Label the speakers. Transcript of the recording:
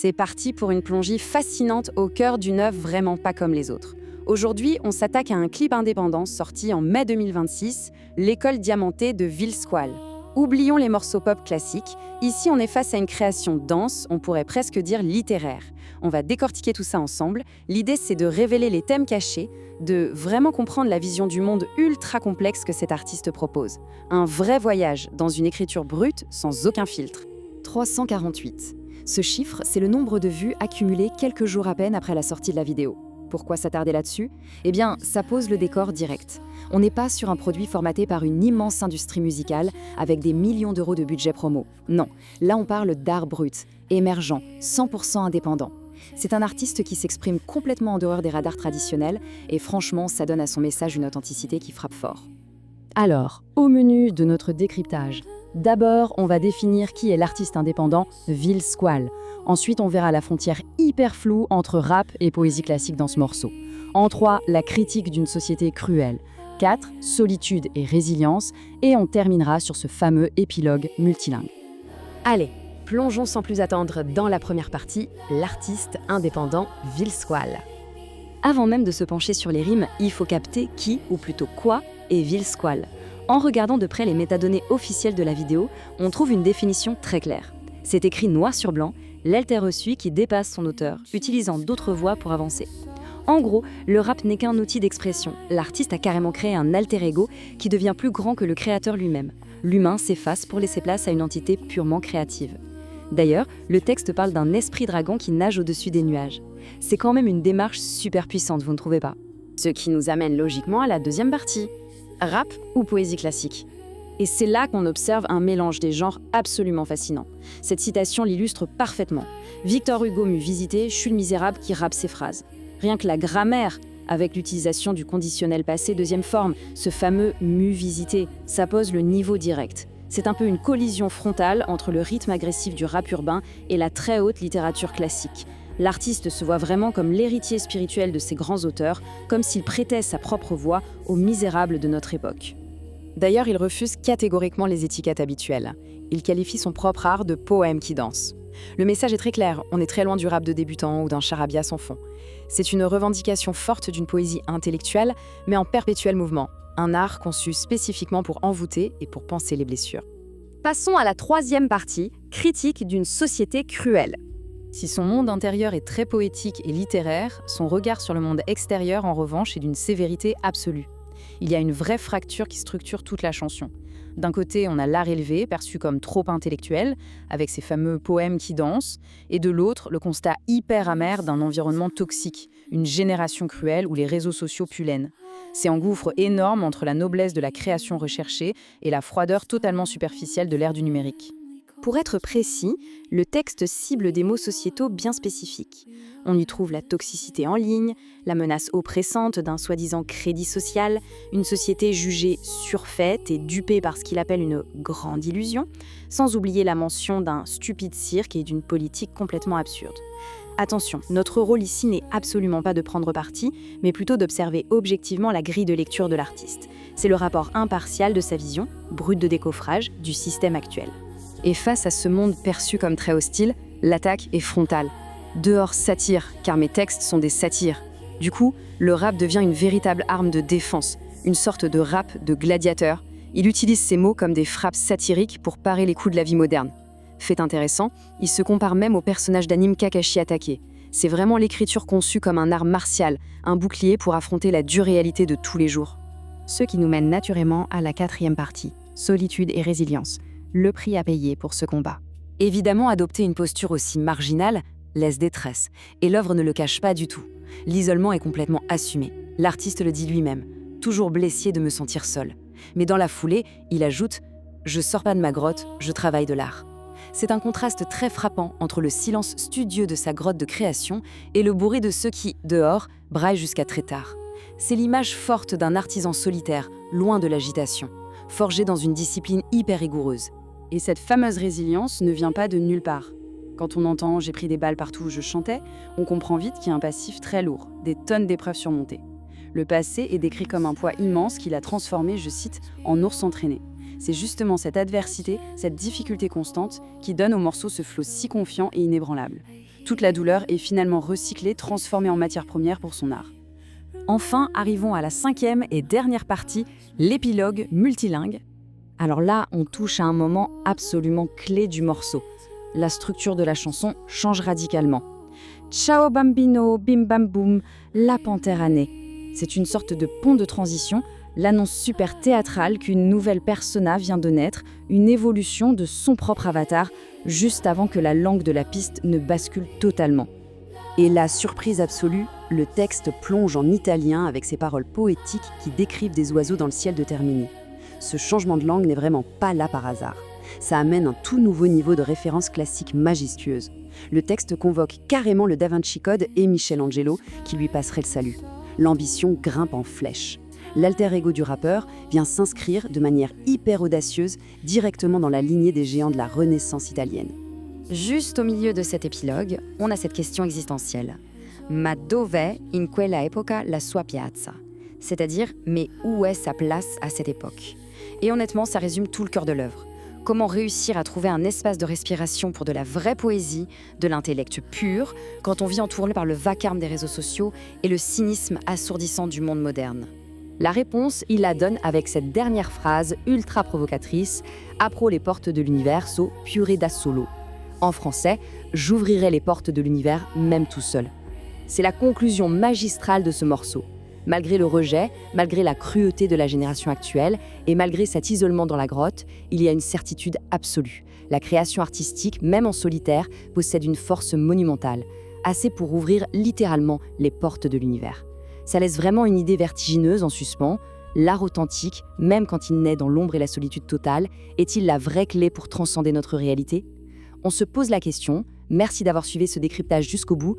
Speaker 1: C'est parti pour une plongée fascinante au cœur d'une œuvre vraiment pas comme les autres. Aujourd'hui, on s'attaque à un clip indépendant sorti en mai 2026, L'école diamantée de Will Squall. Oublions les morceaux pop classiques, ici on est face à une création dense, on pourrait presque dire littéraire. On va décortiquer tout ça ensemble. L'idée c'est de révéler les thèmes cachés, de vraiment comprendre la vision du monde ultra complexe que cet artiste propose. Un vrai voyage dans une écriture brute sans aucun filtre. 348. Ce chiffre, c'est le nombre de vues accumulées quelques jours à peine après la sortie de la vidéo. Pourquoi s'attarder là-dessus? Eh bien, ça pose le décor direct. On n'est pas sur un produit formaté par une immense industrie musicale avec des millions d'euros de budget promo. Non, là on parle d'art brut, émergent, 100% indépendant. C'est un artiste qui s'exprime complètement en dehors des radars traditionnels et franchement, ça donne à son message une authenticité qui frappe fort. Alors, au menu de notre décryptage, d'abord, on va définir qui est l'artiste indépendant Will Squall. Ensuite, on verra la frontière hyper floue entre rap et poésie classique dans ce morceau. En 3, la critique d'une société cruelle. 4, solitude et résilience. Et on terminera sur ce fameux épilogue multilingue. Allez, plongeons sans plus attendre dans la première partie, l'artiste indépendant Will Squall. Avant même de se pencher sur les rimes, il faut capter qui, ou plutôt quoi, est Will Squall. En regardant de près les métadonnées officielles de la vidéo, on trouve une définition très claire. C'est écrit noir sur blanc, l'alter ego qui dépasse son auteur, utilisant d'autres voix pour avancer. En gros, le rap n'est qu'un outil d'expression. L'artiste a carrément créé un alter ego qui devient plus grand que le créateur lui-même. L'humain s'efface pour laisser place à une entité purement créative. D'ailleurs, le texte parle d'un esprit dragon qui nage au-dessus des nuages. C'est quand même une démarche super puissante, vous ne trouvez pas? Ce qui nous amène logiquement à la deuxième partie. Rap ou poésie classique? Et c'est là qu'on observe un mélange des genres absolument fascinant. Cette citation l'illustre parfaitement. Victor Hugo m'eût visité, je suis le misérable qui rappe ses phrases. Rien que la grammaire, avec l'utilisation du conditionnel passé deuxième forme, ce fameux m'eût visité, ça pose le niveau direct. C'est un peu une collision frontale entre le rythme agressif du rap urbain et la très haute littérature classique. L'artiste se voit vraiment comme l'héritier spirituel de ces grands auteurs, comme s'il prêtait sa propre voix aux misérables de notre époque. D'ailleurs, il refuse catégoriquement les étiquettes habituelles. Il qualifie son propre art de poème qui danse. Le message est très clair, on est très loin du rap de débutant ou d'un charabia sans fond. C'est une revendication forte d'une poésie intellectuelle, mais en perpétuel mouvement. Un art conçu spécifiquement pour envoûter et pour panser les blessures. Passons à la troisième partie, critique d'une société cruelle. Si son monde intérieur est très poétique et littéraire, son regard sur le monde extérieur, en revanche, est d'une sévérité absolue. Il y a une vraie fracture qui structure toute la chanson. D'un côté, on a l'art élevé, perçu comme trop intellectuel, avec ses fameux poèmes qui dansent, et de l'autre, le constat hyper amer d'un environnement toxique, une génération cruelle où les réseaux sociaux puent l'haine. C'est un gouffre énorme entre la noblesse de la création recherchée et la froideur totalement superficielle de l'ère du numérique. Pour être précis, le texte cible des mots sociétaux bien spécifiques. On y trouve la toxicité en ligne, la menace oppressante d'un soi-disant crédit social, une société jugée surfaite et dupée par ce qu'il appelle une grande illusion, sans oublier la mention d'un stupide cirque et d'une politique complètement absurde. Attention, notre rôle ici n'est absolument pas de prendre parti, mais plutôt d'observer objectivement la grille de lecture de l'artiste. C'est le rapport impartial de sa vision, brute de décoffrage, du système actuel. Et face à ce monde perçu comme très hostile, l'attaque est frontale. Dehors satire, car mes textes sont des satires. Du coup, le rap devient une véritable arme de défense, une sorte de rap de gladiateur. Il utilise ces mots comme des frappes satiriques pour parer les coups de la vie moderne. Fait intéressant, il se compare même au personnage d'anime Kakashi attaqué. C'est vraiment l'écriture conçue comme un art martial, un bouclier pour affronter la dure réalité de tous les jours. Ce qui nous mène naturellement à la quatrième partie, solitude et résilience. Le prix à payer pour ce combat. Évidemment, adopter une posture aussi marginale laisse détresse, et l'œuvre ne le cache pas du tout. L'isolement est complètement assumé. L'artiste le dit lui-même, toujours blessé de me sentir seul. Mais dans la foulée, il ajoute « Je sors pas de ma grotte, je travaille de l'art ». C'est un contraste très frappant entre le silence studieux de sa grotte de création et le bruit de ceux qui, dehors, braillent jusqu'à très tard. C'est l'image forte d'un artisan solitaire, loin de l'agitation, forgé dans une discipline hyper rigoureuse. Et cette fameuse résilience ne vient pas de nulle part. Quand on entend « j'ai pris des balles partout où je chantais », on comprend vite qu'il y a un passif très lourd, des tonnes d'épreuves surmontées. Le passé est décrit comme un poids immense qu'il a transformé, je cite, en ours entraîné. C'est justement cette adversité, cette difficulté constante qui donne au morceau ce flot si confiant et inébranlable. Toute la douleur est finalement recyclée, transformée en matière première pour son art. Enfin, arrivons à la 5e et dernière partie, l'épilogue multilingue. Alors là, on touche à un moment absolument clé du morceau. La structure de la chanson change radicalement. Ciao bambino, bim bam boum, la panthère a né. C'est une sorte de pont de transition, l'annonce super théâtrale qu'une nouvelle persona vient de naître, une évolution de son propre avatar, juste avant que la langue de la piste ne bascule totalement. Et la surprise absolue, le texte plonge en italien avec ses paroles poétiques qui décrivent des oiseaux dans le ciel de Termini. Ce changement de langue n'est vraiment pas là par hasard. Ça amène un tout nouveau niveau de référence classique majestueuse. Le texte convoque carrément le Da Vinci Code et Michelangelo qui lui passerait le salut. L'ambition grimpe en flèche. L'alter ego du rappeur vient s'inscrire de manière hyper audacieuse directement dans la lignée des géants de la Renaissance italienne. Juste au milieu de cet épilogue, on a cette question existentielle. Ma dove in quella epoca la sua piazza? C'est-à-dire, mais où est sa place à cette époque? Et honnêtement, ça résume tout le cœur de l'œuvre. Comment réussir à trouver un espace de respiration pour de la vraie poésie, de l'intellect pur, quand on vit entouré par le vacarme des réseaux sociaux et le cynisme assourdissant du monde moderne? La réponse, il la donne avec cette dernière phrase ultra provocatrice « Apro les portes de l'univers, so pure da solo ». En français, « J'ouvrirai les portes de l'univers même tout seul ». C'est la conclusion magistrale de ce morceau. Malgré le rejet, malgré la cruauté de la génération actuelle et malgré cet isolement dans la grotte, il y a une certitude absolue. La création artistique, même en solitaire, possède une force monumentale, assez pour ouvrir littéralement les portes de l'univers. Ça laisse vraiment une idée vertigineuse en suspens. L'art authentique, même quand il naît dans l'ombre et la solitude totale, est-il la vraie clé pour transcender notre réalité? On se pose la question. Merci d'avoir suivi ce décryptage jusqu'au bout.